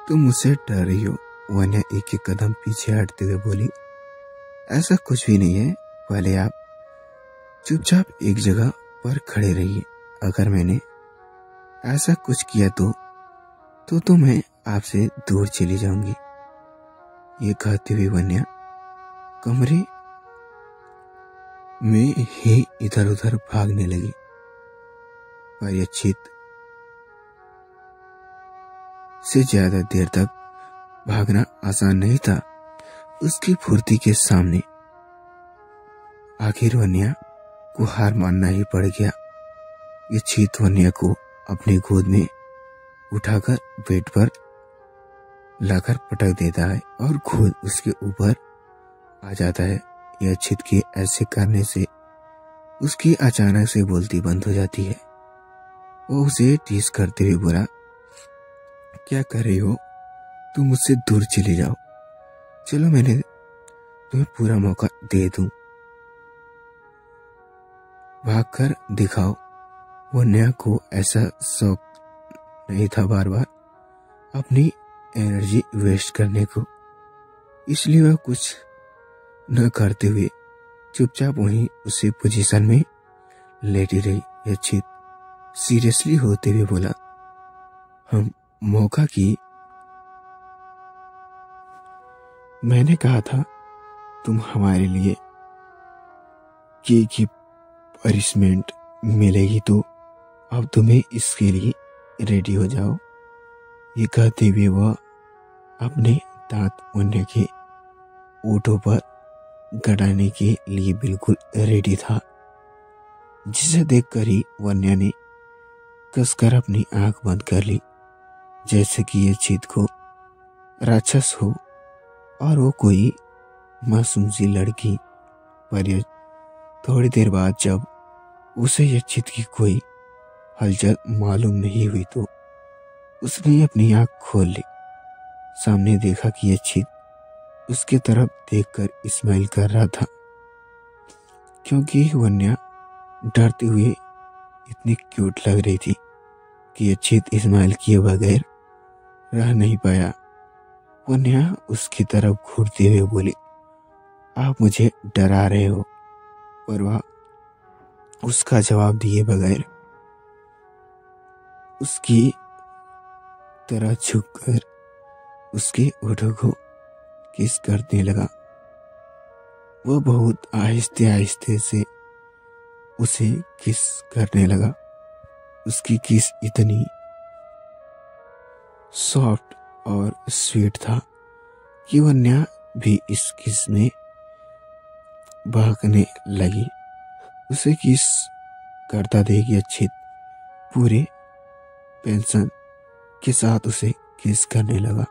तुम मुझसे डर रही हो। वन्या एक एक कदम पीछे हटते हुए बोली, ऐसा कुछ भी नहीं है। पहले आप चुपचाप एक जगह पर खड़े रहिए। अगर मैंने ऐसा कुछ किया तो मैं आपसे दूर चली जाऊंगी। ये कहते हुए वन्या कमरे में ही इधर उधर भागने लगी। पर यच्छित से ज्यादा देर तक भागना आसान नहीं था उसकी फुर्ती के सामने। आखिर वन्या को हार मानना ही पड़ गया। यच्छित वन्या को अपनी गोद में उठाकर बेड पर लाकर पटक देता है और खुद उसके ऊपर आ जाता है। यच्छित के ऐसे करने से उसकी अचानक से बोलती बंद हो जाती है। वो उसे टीज करते हुए बोला, क्या कर रही हो? तुम मुझसे दूर चली जाओ। चलो मैंने तुम्हें पूरा मौका दे दूं। भागकर दिखाओ। वन्या को ऐसा शौक नहीं था बार बार अपनी एनर्जी वेस्ट करने को, इसलिए वह कुछ न करते हुए चुपचाप वहीं उसी पोजीशन में लेटी रही। यच्छित सीरियसली होते हुए बोला, हम मौका की। मैंने कहा था तुम हमारे लिए की पनिशमेंट मिलेगी, तो अब तुम्हें इसके लिए रेडी हो जाओ। ये कहते हुए वह अपने दांत वन्या के ओठों पर गड़ाने के लिए बिल्कुल रेडी था, जिसे देखकर ही वन्या ने कसकर अपनी आंख बंद कर ली, जैसे कि यच्छित को राक्षस हो और वो कोई मासूम सी लड़की। पर थोड़ी देर बाद जब उसे यच्छित की कोई हलचल मालूम नहीं हुई तो उसने अपनी आंख खोल ली। सामने देखा कि यच्छित उसके तरफ देखकर स्माइल कर रहा था, क्योंकि वन्या डरते हुए इतनी क्यूट लग रही थी कि यच्छित स्माइल किए बगैर रह नहीं पाया। वन्या उसकी तरफ घूरते हुए बोली, आप मुझे डरा रहे हो। पर वह उसका जवाब दिए बगैर उसकी तरह झुककर उसके होठों को किस करने लगा। वह बहुत आहिस्ते आहिस्ते से उसे किस करने लगा। उसकी किस इतनी सॉफ्ट और स्वीट था कि वन्या भी इस किस में बहकने लगी। उसे किस करता देख यच्छित पूरे पेंशन के साथ उसे किस करने लगा।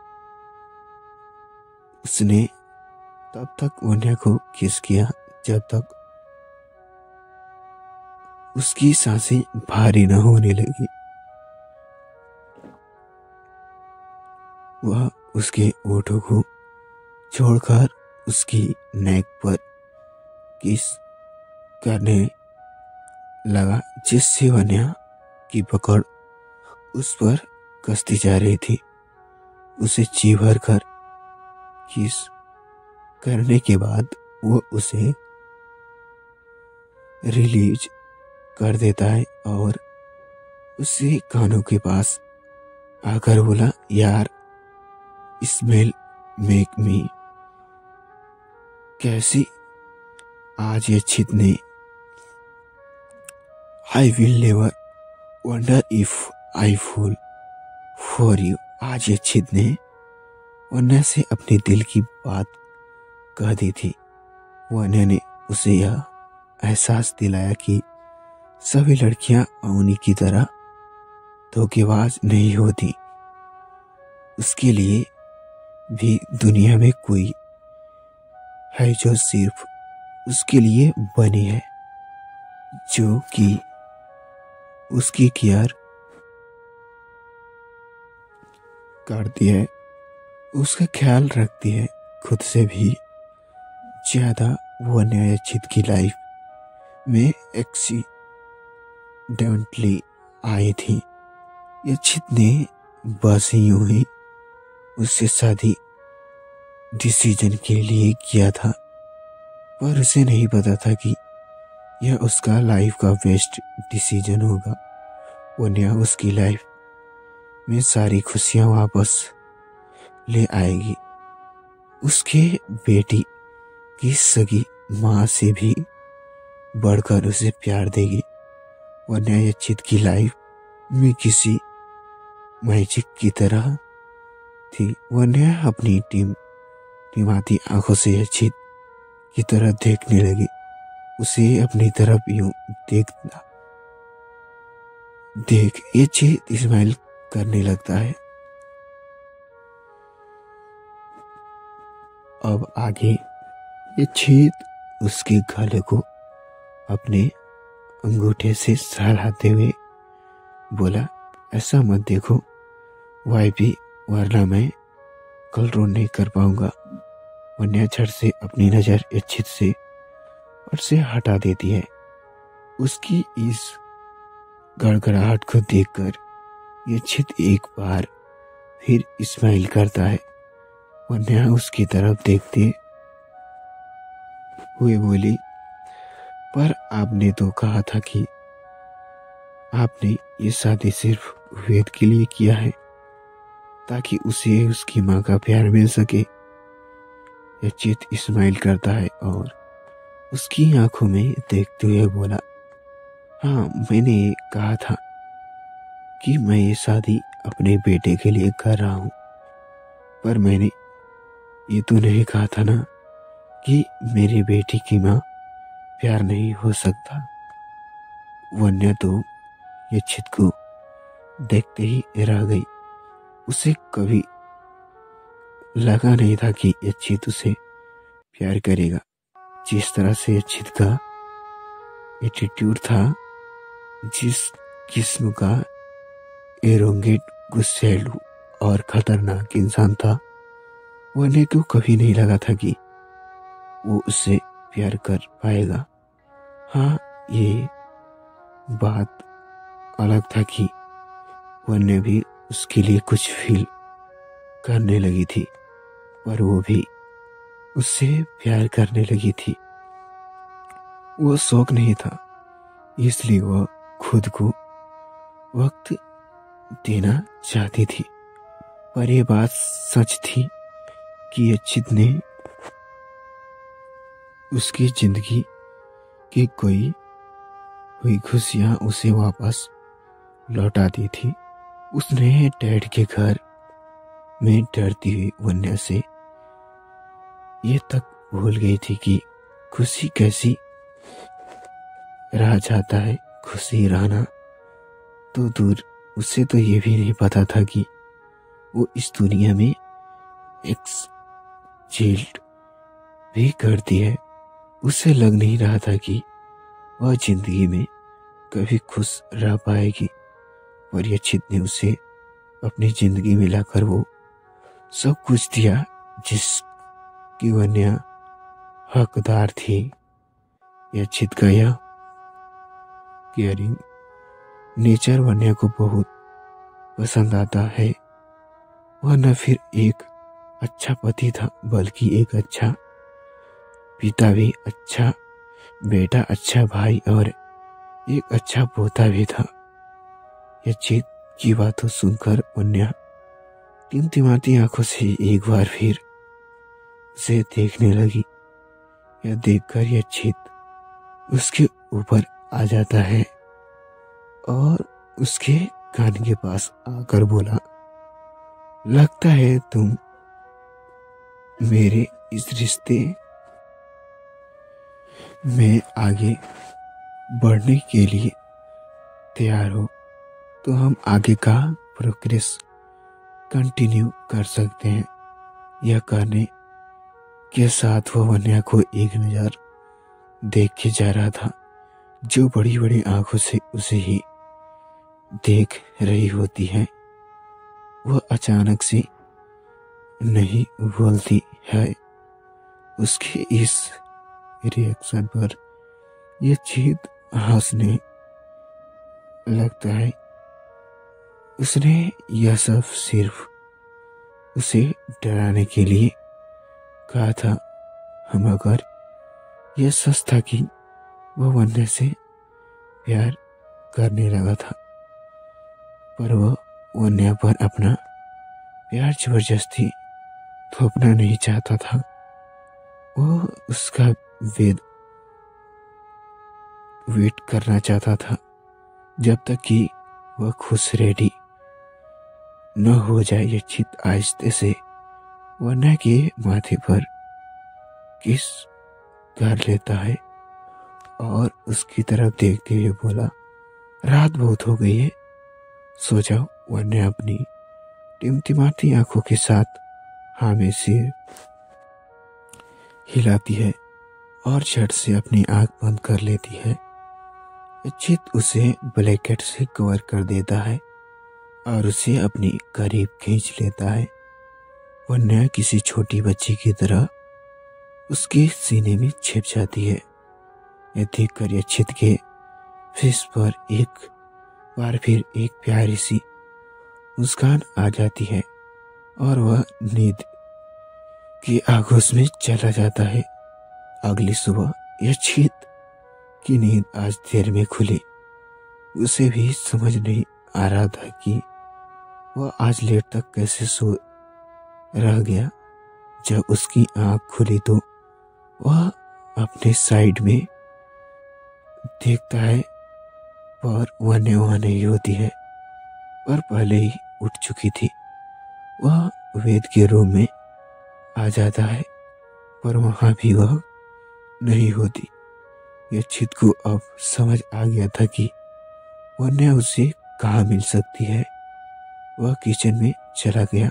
उसने तब तक वन्या को किस किया जब तक उसकी सांसें भारी न होने लगी। वह उसके होठों को छोड़कर उसकी नेक पर किस करने लगा, जिससे वन्या की पकड़ उस पर कसती जा रही थी। उसे जी भर कर किस करने के बाद वो उसे रिलीज कर देता है और उससे कानों के पास आकर बोला, यार स्मेल मेक मी। कैसी आज यच्छित ने I will never wonder if I fool for you. आज यच्छित ने वन्या से अपने दिल की बात कह दी थी। वन्या ने उसे यह एहसास दिलाया कि सभी लड़कियां अवनी की तरह धोखेबाज नहीं होती। उसके लिए भी दुनिया में कोई है जो सिर्फ उसके लिए बनी है, जो कि उसकी केयर करती है, उसका ख्याल रखती है। खुद से भी ज्यादा वन्या यच्छित की लाइफ में एक्सीडेंटली आई थी। यच्छित ने बस यूं ही उससे शादी डिसीजन के लिए किया था, पर उसे नहीं पता था कि यह उसका लाइफ का बेस्ट डिसीजन होगा। वन्या उसकी लाइफ में सारी खुशियां वापस ले आएगी। उसके बेटी की सगी माँ से भी बढ़कर उसे प्यार देगी। वन्या यचित की लाइफ में किसी मैजिक की तरह थी। वन्या अपनी टिमाती आंखों से यचित की तरह देखने लगी। उसे अपनी तरफ यूं देख यचित स्माइल करने लगता है। अब आगे यचित उसके गले को अपने अंगूठे से सहलाते हुए बोला, ऐसा मत देखो वाइफी, वरना मैं कल रो नहीं कर पाऊंगा। वन्या झट से अपनी नजर यचित से हटा देती है। उसकी इस गड़गड़ाहट को देखकर यचित एक बार फिर स्माइल करता है। वन्या उसकी तरफ देखते हुए बोली, पर आपने तो कहा था कि आपने ये शादी सिर्फ वेद के लिए किया है, ताकि उसे उसकी माँ का प्यार मिल सके। यचित स्माइल करता है और उसकी आंखों में देखते हुए बोला, हाँ, मैंने कहा था कि मैं ये शादी अपने बेटे के लिए कर रहा हूँ, पर मैंने ये तो नहीं कहा था ना कि मेरी बेटी की माँ प्यार नहीं हो सकता। वन्या तो यचित को देखते ही रह गई। उसे कभी लगा नहीं था कि यचित उसे प्यार करेगा। जिस तरह से यचित का एटीट्यूड था, जिस किस्म का एरोगेंट, गुस्सैलू और खतरनाक इंसान था, वन्या को कभी नहीं लगा था कि वो उससे प्यार कर पाएगा। हाँ, ये बात अलग था कि वन्या भी उसके लिए कुछ फील करने लगी थी, पर वो भी उससे प्यार करने लगी थी। वो शौक नहीं था, इसलिए वह खुद को वक्त देना चाहती थी। पर यह बात सच थी कि यचित ने उसकी जिंदगी की कोई हुई खुशियां उसे वापस लौटा दी थी। उसने डैड के घर में डरती हुई वन्या से ये तक भूल गई थी कि खुशी कैसी रह जाता है। खुशी रहना तो दूर, उसे तो ये भी नहीं पता था कि वो इस दुनिया में एक्सजेल्ड भी करती है। उसे लग नहीं रहा था कि वह जिंदगी में कभी खुश रह पाएगी, और यचित ने उसे अपनी जिंदगी में लाकर वो सब कुछ दिया जिसकी वन्या हकदार थी। यचित का यह केयरिंग नेचर वन्या को बहुत पसंद आता है। वह न फिर एक अच्छा पति था, बल्कि एक अच्छा पिता भी, अच्छा बेटा, अच्छा भाई और एक अच्छा पोता भी था। यचित की बातों सुनकर वन्या टिमटिमाती आंखों से एक बार फिर उसे देखने लगी। यह देखकर यचित उसके ऊपर आ जाता है और उसके कान के पास आकर बोला, लगता है तुम मेरे इस रिश्ते में आगे बढ़ने के लिए तैयार हो तो हम आगे का प्रोग्रेस कंटिन्यू कर सकते हैं। यह कहने के साथ वह वन्या को एक नजर देख के जा रहा था, जो बड़ी बड़ी आंखों से उसे ही देख रही होती है। वह अचानक से नहीं बोलती है। उसके इस रिएक्शन पर यचित हंसने लगता है। उसने यह सब सिर्फ उसे डराने के लिए कहा था। हम अगर यह सच था कि वह वन्य से प्यार करने लगा था, पर वह वन्य पर अपना प्यार जबरदस्ती थोपना नहीं चाहता था। वो उसका वेट करना चाहता था जब तक कि वह खुश रेडी न हो जाए। यक्षित आहिस्ते से वन्य के माथे पर किस कर लेता है और उसकी तरफ देखते हुए बोला, रात बहुत हो गई है, सो जाओ। वन्य अपनी टिमटिमाती आंखों के साथ हाँ में सिर हिलाती है और झट से अपनी आंख बंद कर लेती है। यक्षित उसे ब्लैंकेट से कवर कर देता है और उसे अपनी करीब खींच लेता है। वन्य किसी छोटी बच्ची की तरह उसके सीने में छिप जाती है। यह देखकर यक्षित के फेस पर एक बार फिर एक प्यारी सी मुस्कान आ जाती है और वह नींद की आगोश में चला जाता है। अगली सुबह यक्षित की नींद आज देर में खुली। उसे भी समझ नहीं आ रहा था कि वह आज लेट तक कैसे सो रह गया। जब उसकी आंख खुली तो वह अपने साइड में देखता है पर वन्य वहां नहीं होती है, पर पहले ही उठ चुकी थी। वह वेद के रूम में आ जाता है पर वहां भी वह नहीं होती। यक्षित को अब समझ आ गया था कि वन्य उसे कहाँ मिल सकती है। वह किचन में चला गया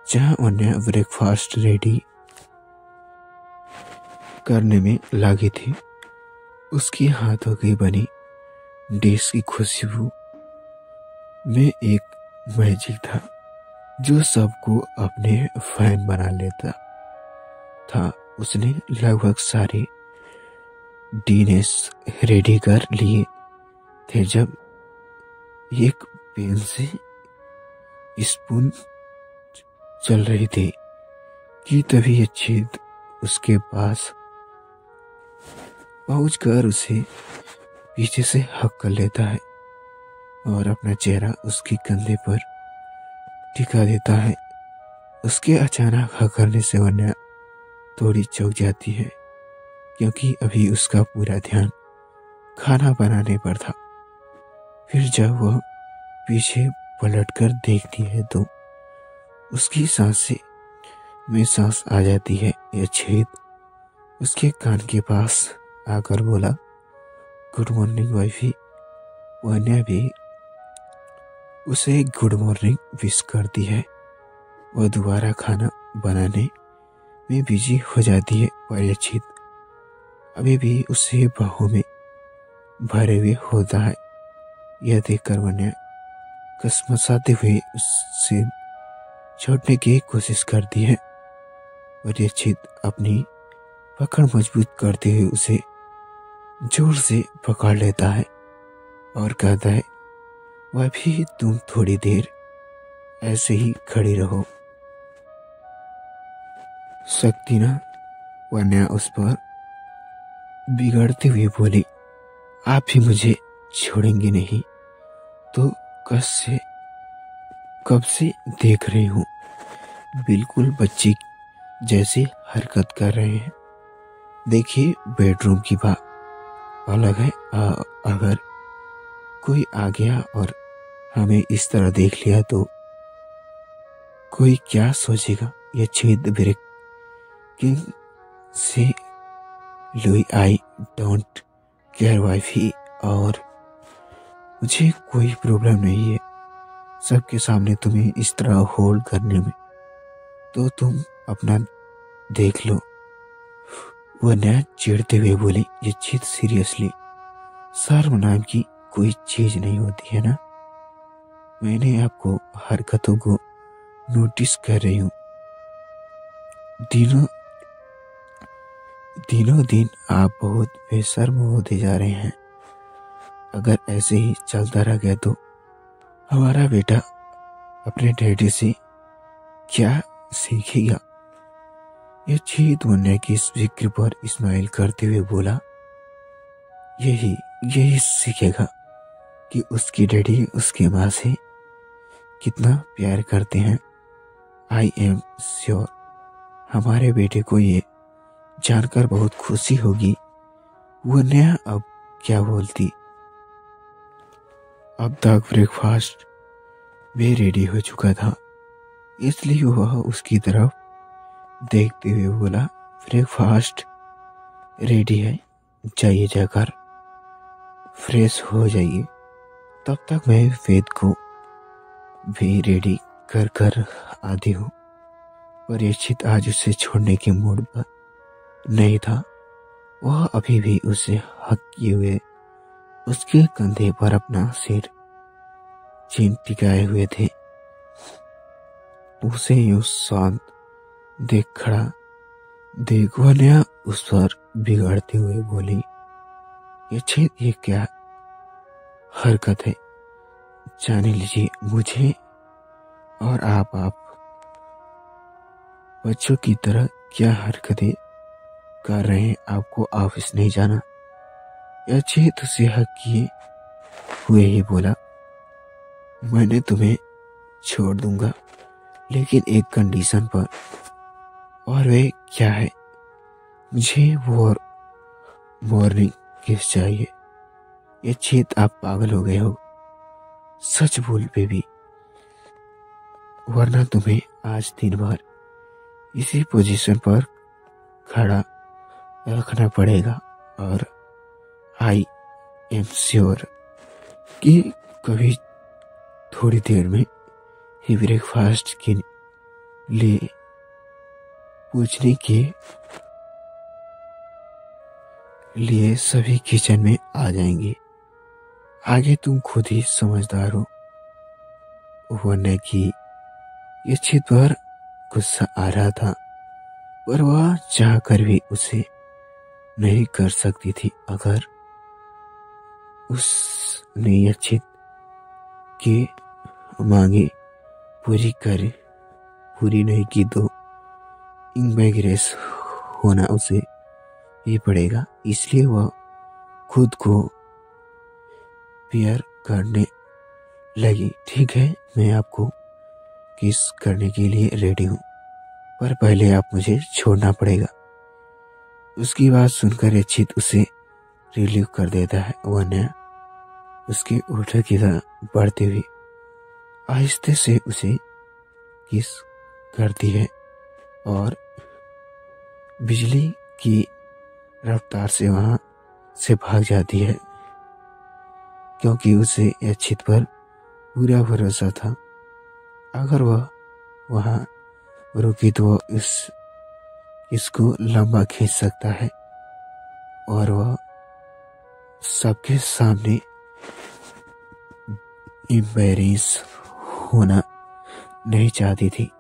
जहां वन्य ब्रेकफास्ट रेडी करने में लगी थी। उसके हाथों की बनी डिश की खुशबू में एक मैजिक था जो सबको अपने फैन बना लेता था। उसने लगभग सारे डिश रेडी कर लिए थे जब एक पेन से स्पून चल रही थी कि तभी यक्षित उसके पास पहुंचकर उसे पीछे से हक कर लेता है और अपना चेहरा उसके कंधे पर टिका देता है। उसके अचानक हक करने से वन्य थोड़ी चौंक जाती है क्योंकि अभी उसका पूरा ध्यान खाना बनाने पर था। फिर जब वह पीछे पलटकर देखती है तो उसकी सांसें में सांस आ जाती है। यक्षित उसके कान के पास आकर बोला, गुड मॉर्निंग वाइफी। वन्य भी उसे गुड मॉर्निंग विश करती है। वह दोबारा खाना बनाने में बिजी हो जाती है पर यक्षित अभी भी उसे बाहों में भरे हुए होता है। यह देखकर वन्य कसमसाते हुए उससे छोड़ने की कोशिश करती है और यक्षित अपनी पकड़ मजबूत करते हुए उसे जोर से पकड़ लेता है और कहता है, वह भी तुम थोड़ी देर ऐसे ही खड़ी रहो। शक्ति ना वन्य उस पर बिगड़ते हुए बोली, आप भी मुझे छोड़ेंगे नहीं तो कब से देख रही हूँ, बिल्कुल बच्ची जैसी हरकत कर रहे हैं। देखिए बेडरूम की बात अलग है, अगर कोई आ गया और हमें इस तरह देख लिया तो कोई क्या सोचेगा। ये छेद ब्रेक किंग से Louis, I don't care wifey, और मुझे कोई प्रॉब्लम नहीं है सबके सामने तुम्हें इस तरह होल्ड करने में, तो तुम अपना देख लो। वह नया चिढ़ते हुए बोली, ये चीज सीरियसली शर्म नाम की कोई चीज नहीं होती है ना। मैंने आपको हरकतों को नोटिस कर रही हूँ। दिनों दिन आप बहुत बेशर्म होते जा रहे हैं। अगर ऐसे ही चलता रह गया तो हमारा बेटा अपने डैडी से क्या सीखेगा? ये चीत मुन्ने की इस जिक्र पर इस्माइल करते हुए बोला, यही यही सीखेगा कि उसकी डैडी उसके माँ से कितना प्यार करते हैं। आई एम श्योर हमारे बेटे को ये जानकर बहुत खुशी होगी। वो नया अब क्या बोलती। अब तक ब्रेकफास्ट भी रेडी हो चुका था, इसलिए वह उसकी तरफ देखते हुए बोला, ब्रेकफास्ट रेडी है, जाइए जाकर फ्रेश हो जाइए। तब तक मैं वेद को भी रेडी कर कर आती हूँ। परीक्षित आज उसे छोड़ने के मूड पर नहीं था। वह अभी भी उसे हक किए हुए उसके कंधे पर अपना सिर चीन टिकाए हुए थे। उसे यूं शांत देख खड़ा देख वन्या उस पर बिगड़ते हुए बोली, ये क्या हरकत है? जाने लीजिए, मुझे और आप बच्चों की तरह क्या हरकतें कर रहे हैं? आपको ऑफिस नहीं जाना? अचित उसे हक किए हुए ही बोला, मैंने तुम्हें छोड़ दूंगा, लेकिन एक कंडीशन पर। और वे क्या है? मुझे मॉर्निंग किस चाहिए। ये चीत आप पागल हो गए हो? सच बोल बेबी, वरना तुम्हें आज दिन भर इसी पोजीशन पर खड़ा रखना पड़ेगा। और आई एम श्योर कि कभी थोड़ी देर में ही ब्रेकफास्ट के लिए पूछने के लिए सभी किचन में आ जाएंगे। आगे तुम खुद ही समझदार हो। वरना की ये चित पर गुस्सा आ रहा था, पर वह चाह कर भी उसे नहीं कर सकती थी। अगर उसने यह चित के मांगे पूरी नहीं की तो इनमेग्रेस होना उसे ही पड़ेगा। इसलिए वह खुद को प्यार करने लगी। ठीक है, मैं आपको किस करने के लिए रेडी हूँ, पर पहले आप मुझे छोड़ना पड़ेगा। उसकी बात सुनकर अचित उसे रिलीव कर देता है। वह उसके उल्टे की तरह बढ़ते हुए आहिस्ते से उसे किस करती है और बिजली की रफ्तार से वहां से भाग जाती है, क्योंकि उसे अचित पर पूरा भरोसा था। अगर वह वहां रुकी तो वह इसको लंबा खींच सकता है, और वह सबके सामने एम्बैरेस होना नहीं चाहती थी।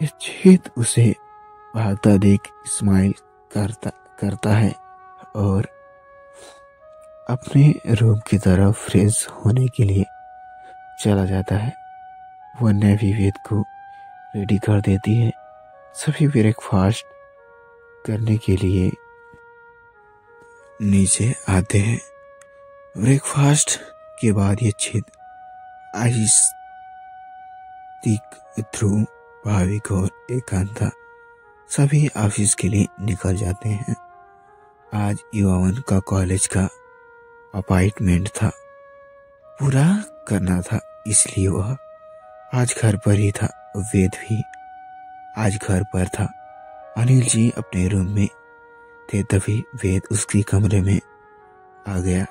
अचित उसे भागता देख स्माइल करता है और अपने रूम की तरफ फ्रेश होने के लिए चला जाता है। वह नेवी वेद को रेडी कर देती है। सभी ब्रेकफास्ट करने के लिए नीचे आते हैं। ब्रेकफास्ट के बाद ये छेद आहिस्तिक थ्रू भाविक और एकांता सभी ऑफिस के लिए निकल जाते हैं। आज युवावन का कॉलेज का अपॉइंटमेंट था, पूरा करना था, इसलिए वह आज घर पर ही था। वेद भी आज घर पर था। अनिल जी अपने रूम में थे, तभी वेद उसके कमरे में आ गया।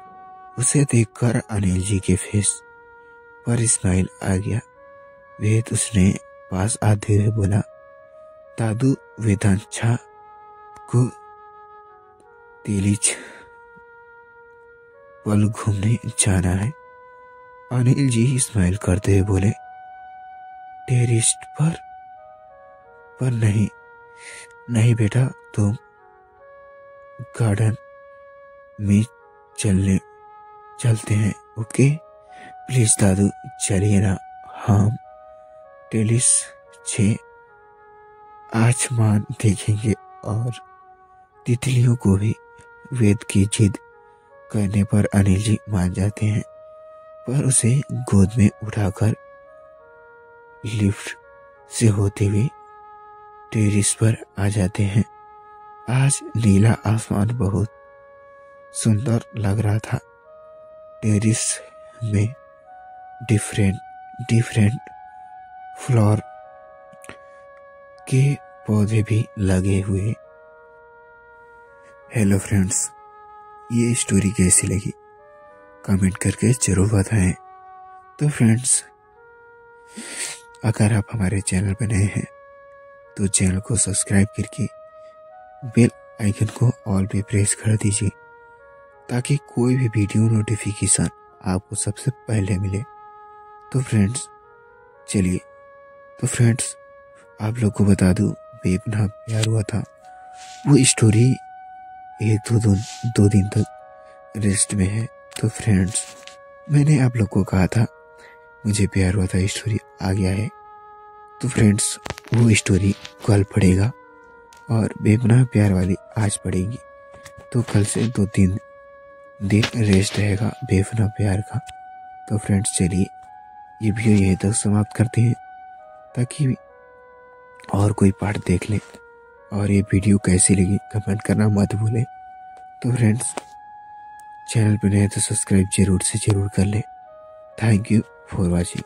उसे देखकर अनिल जी के फेस पर स्माइल आ गया। वेद उसने पास आते हुए बोला, दादू वेदांशा को तेलीज पल घूमने जाना है। अनिल जी स्माइल करते हुए बोले, टेरिस्ट पर नहीं बेटा, तुम गार्डन में चलते हैं। ओके प्लीज दादू, चलिए ना, हम टेलिस छह आसमान देखेंगे और तितलियों को भी वेद की जिद करने पर अनिल जी मान जाते हैं, पर उसे गोद में उठाकर लिफ्ट से होते हुए टेरिस पर आ जाते हैं। आज नीला आसमान बहुत सुंदर लग रहा था। टेरिस में डिफरेंट फ्लावर के पौधे भी लगे हुए। हेलो फ्रेंड्स, ये स्टोरी कैसी लगी कमेंट करके जरूर बताएं। तो फ्रेंड्स, अगर आप हमारे चैनल पर नए हैं तो चैनल को सब्सक्राइब करके बेल आइकन को ऑल पे प्रेस कर दीजिए, ताकि कोई भी वीडियो नोटिफिकेशन आपको सबसे पहले मिले। तो फ्रेंड्स चलिए, आप लोग को बता दूं, बेपनाह प्यार हुआ था वो स्टोरी दो दिन तक रेस्ट में है। तो फ्रेंड्स, मैंने आप लोग को कहा था मुझे प्यार हुआ था स्टोरी आ गया है। तो फ्रेंड्स, वो स्टोरी कल पड़ेगा और बेपनाह प्यार वाली आज पड़ेगी। तो कल से 2-3 दिन रेस्ट रहेगा बेपनाह प्यार का। तो फ्रेंड्स चलिए, ये वीडियो यहीं तक समाप्त करते हैं, ताकि और कोई पार्ट देख लें। और ये वीडियो कैसी लगी कमेंट करना मत भूलें। तो फ्रेंड्स, चैनल पर नए तो सब्सक्राइब जरूर से जरूर कर लें। Thank you for watching.